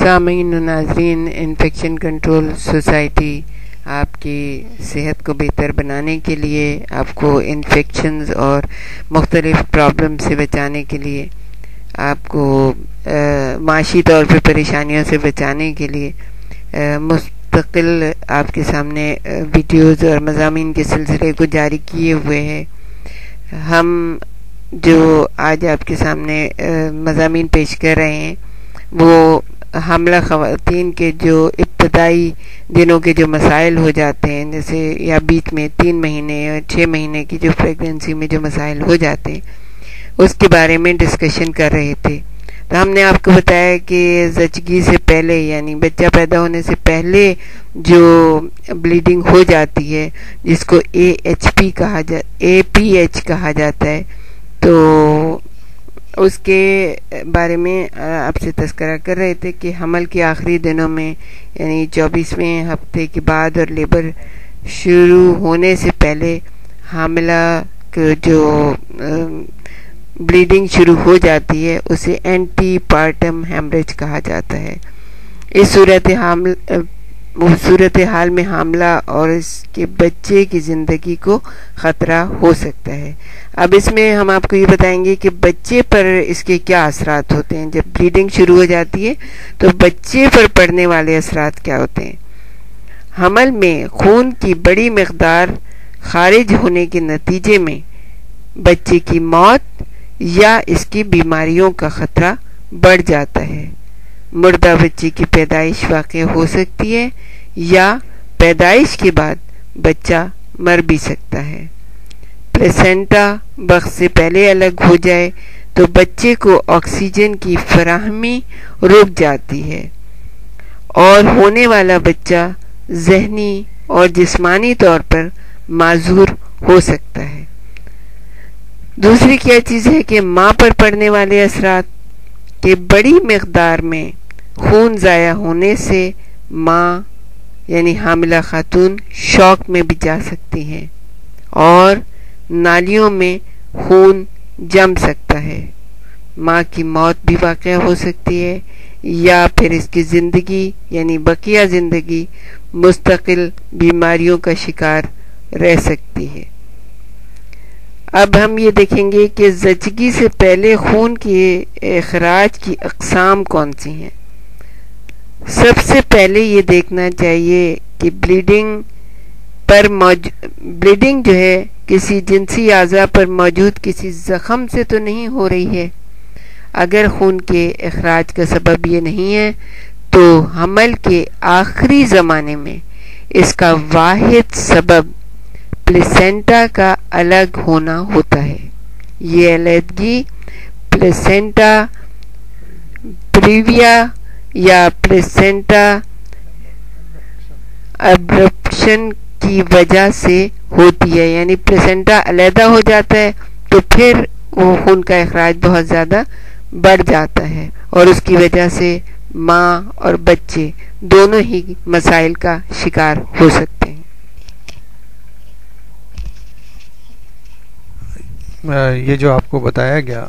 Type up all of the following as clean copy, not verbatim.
سامعین و ناظرین، انفیکشن کنٹرول سوسائٹی آپ کی صحت کو بہتر بنانے کے لیے، آپ کو انفیکشنز اور مختلف پرابلم سے بچانے کے لیے، آپ کو معاشی طور پہ پریشانیوں سے بچانے کے لیے مستقل آپ کے سامنے ویڈیوز اور مضامین کے سلسلے کو جاری کیے ہوئے ہیں۔ ہم جو آج آپ کے سامنے مضامین پیش کر رہے ہیں وہ حاملہ خواتین کے جو ابتدائی دنوں کے جو مسائل ہو جاتے ہیں، جیسے یا بیچ میں 3 مہینے یا 6 مہینے کی جو پریگننسی میں جو مسائل ہو جاتے ہیں اس کے بارے میں ڈسکشن کر رہے تھے۔ تو ہم نے آپ کو بتایا کہ زچگی سے پہلے، یعنی بچہ پیدا ہونے سے پہلے جو بلیڈنگ ہو جاتی ہے، جس کو APH کہا جاتا ہے، تو اس کے بارے میں آپ سے تذکرہ کر رہے تھے کہ حمل کے آخری دنوں میں، یعنی 24ویں ہفتے کے بعد اور لیبر شروع ہونے سے پہلے حاملہ جو بلیڈنگ شروع ہو جاتی ہے اسے اینٹی پارٹم ہیمریج کہا جاتا ہے۔ اس صورتحال میں حاملہ اور اس کے بچے کی زندگی کو خطرہ ہو سکتا ہے۔ اب اس میں ہم آپ کو یہ بتائیں گے کہ بچے پر اس کے کیا اثرات ہوتے ہیں۔ جب بلیڈنگ شروع ہو جاتی ہے تو بچے پر پڑنے والے اثرات کیا ہوتے ہیں۔ حمل میں خون کی بڑی مقدار خارج ہونے کے نتیجے میں بچے کی موت یا اس کی بیماریوں کا خطرہ بڑھ جاتا ہے۔ مردہ بچے کی پیدائش واقع ہو سکتی ہے یا پیدائش کے بعد بچہ مر بھی سکتا ہے۔ پلیسنٹا وقت سے پہلے الگ ہو جائے تو بچے کو آکسیجن کی فراہمی رک جاتی ہے اور ہونے والا بچہ ذہنی اور جسمانی طور پر معذور ہو سکتا ہے۔ دوسری کیا چیز ہے کہ ماں پر پڑنے والے اثرات کہ بڑی مقدار میں خون ضائع ہونے سے ماں یعنی حاملہ خاتون شوک میں بھی جا سکتی ہیں اور نالیوں میں خون جم سکتا ہے۔ ماں کی موت بھی واقع ہو سکتی ہے یا پھر اس کی زندگی یعنی بقیہ زندگی مستقل بیماریوں کا شکار رہ سکتی ہے۔ اب ہم یہ دیکھیں گے کہ زچگی سے پہلے خون کے اخراج کی اقسام کون سی ہیں۔ سب سے پہلے یہ دیکھنا چاہیے کہ بلیڈنگ جو ہے کسی جنسی اعضاء پر موجود کسی زخم سے تو نہیں ہو رہی ہے۔ اگر خون کے اخراج کا سبب یہ نہیں ہے تو حمل کے آخری زمانے میں اس کا واحد سبب پلیسنٹا کا الگ ہونا ہوتا ہے۔ یہ علیحدگی پلیسنٹا پریویا یا پلیسنٹا ابرپشن کی وجہ سے ہوتی ہے، یعنی پلیسنٹا علیحدہ ہو جاتا ہے تو پھر وہ خون کا اخراج بہت زیادہ بڑھ جاتا ہے اور اس کی وجہ سے ماں اور بچے دونوں ہی مسائل کا شکار ہو سکتے ہیں۔ یہ جو آپ کو بتایا گیا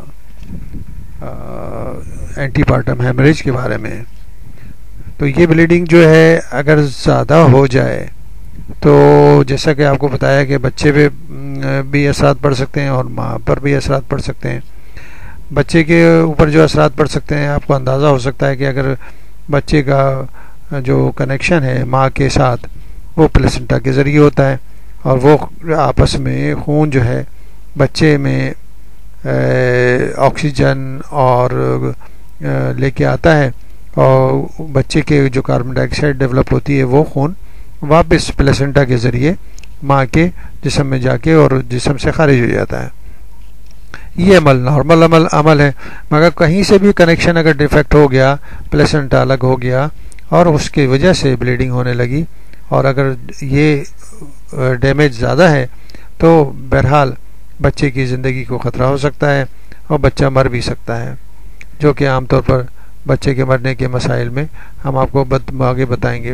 اینٹی پارٹم ہیمریج کے بارے میں، تو یہ بلیڈنگ جو ہے اگر زیادہ ہو جائے تو جیسا کہ آپ کو بتایا کہ بچے پہ بھی اثرات پڑ سکتے ہیں اور ماں پر بھی اثرات پڑ سکتے ہیں۔ بچے کے اوپر جو اثرات پڑ سکتے ہیں آپ کو اندازہ ہو سکتا ہے کہ اگر بچے کا جو کنیکشن ہے ماں کے ساتھ وہ پلیسنٹا کے ذریعے ہوتا ہے اور وہ آپس میں خون جو ہے بچے میں آکسیجن اور لے کے آتا ہے اور بچے کے جو کاربن ڈائی آکسائڈ ڈیولپ ہوتی ہے وہ خون واپس پلیسنٹا کے ذریعے ماں کے جسم میں جا کے اور جسم سے خارج ہو جاتا ہے۔ یہ عمل نارمل عمل ہے، مگر کہیں سے بھی کنیکشن اگر ڈیفیکٹ ہو گیا، پلیسنٹا الگ ہو گیا اور اس کی وجہ سے بلیڈنگ ہونے لگی اور اگر یہ ڈیمیج زیادہ ہے تو بہرحال بچے کی زندگی کو خطرہ ہو سکتا ہے اور بچہ مر بھی سکتا ہے، جو کہ عام طور پر بچے کے مرنے کے مسائل میں ہم آپ کو آگے بتائیں گے۔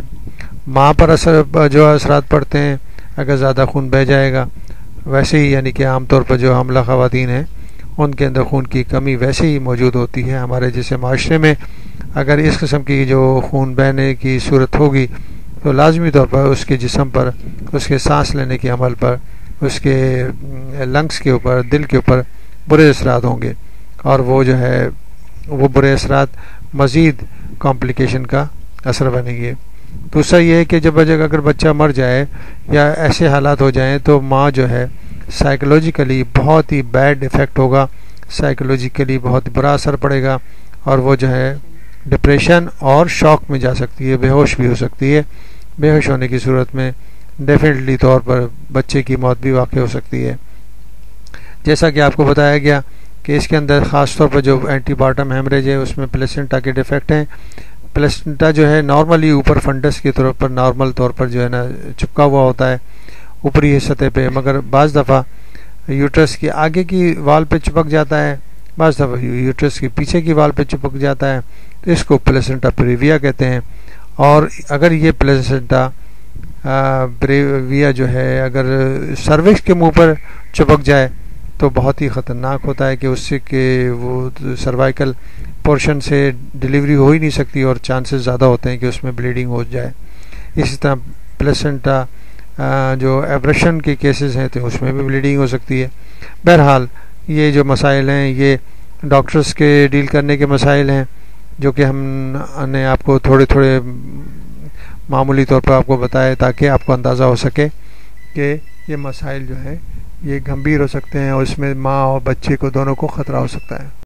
ماں پر جو اثرات پڑتے ہیں اگر زیادہ خون بہہ جائے گا، ویسے ہی یعنی کہ عام طور پر جو حاملہ خواتین ہیں ان کے اندر خون کی کمی ویسے ہی موجود ہوتی ہے. ہمارے جیسے معاشرے میں اگر اس قسم کی جو خون بہنے کی صورت ہوگی تو لازمی طور پر اس کے جسم پر، اس کے سانس لینے کے عمل پر، اس کے لنگس کے اوپر، دل کے اوپر برے اثرات ہوں گے، اور وہ جو ہے وہ برے اثرات مزید کمپلیکیشن کا اثر بنیں گے. دوسرا یہ ہے کہ جب اگر بچہ مر جائے یا ایسے حالات ہو جائیں تو ماں جو ہے سائیکولوجیکلی بہت ہی بیڈ افیکٹ ہوگا، سائیکولوجیکلی بہت برا اثر پڑے گا، اور وہ جو ہے ڈپریشن اور شوق میں جا سکتی ہے، بے ہوش بھی ہو سکتی ہے. بے ہوش ہونے کی صورت میں ڈیفینیٹلی طور پر بچے کی موت بھی واقع ہو سکتی ہے. جیسا کہ آپ کو بتایا گیا کہ اس کے اندر خاص طور پر جو اینٹی باٹم ہیمریج ہے اس میں پلیسنٹا کے ڈیفیکٹ ہیں. پلیسنٹا جو ہے نارملی اوپر فنڈس کی طور پر نارمل طور پر جو ہے نا چپکا ہوا ہوتا ہے اوپری سطح پہ، مگر بعض دفعہ یوٹرس کی آگے کی وال پہ چپک جاتا ہے، بعض دفعہ یوٹرس کی پیچھے کی وال پہ چپک جاتا ہے. تو اس کو پلیسنٹا پریویا کہتے ہیں. اور اگر یہ پلیسنٹا پریویا جو ہے اگر سروکس کے منہ پر چپک جائے تو بہت ہی خطرناک ہوتا ہے کہ اس سے کہ وہ سروائیکل پورشن سے ڈیلیوری ہو ہی نہیں سکتی، اور چانسز زیادہ ہوتے ہیں کہ اس میں بلیڈنگ ہو جائے. اسی طرح پلیسنٹا جو ایبریشن کے کیسز ہیں تو اس میں بھی بلیڈنگ ہو سکتی ہے. بہرحال یہ جو مسائل ہیں یہ ڈاکٹرز کے ڈیل کرنے کے مسائل ہیں، جو کہ ہم نے آپ کو تھوڑے تھوڑے معمولی طور پر آپ کو بتائے تاکہ آپ کو اندازہ ہو سکے کہ یہ مسائل جو ہیں یہ گمبھیر ہو سکتے ہیں، اور اس میں ماں اور بچے کو دونوں کو خطرہ ہو سکتا ہے.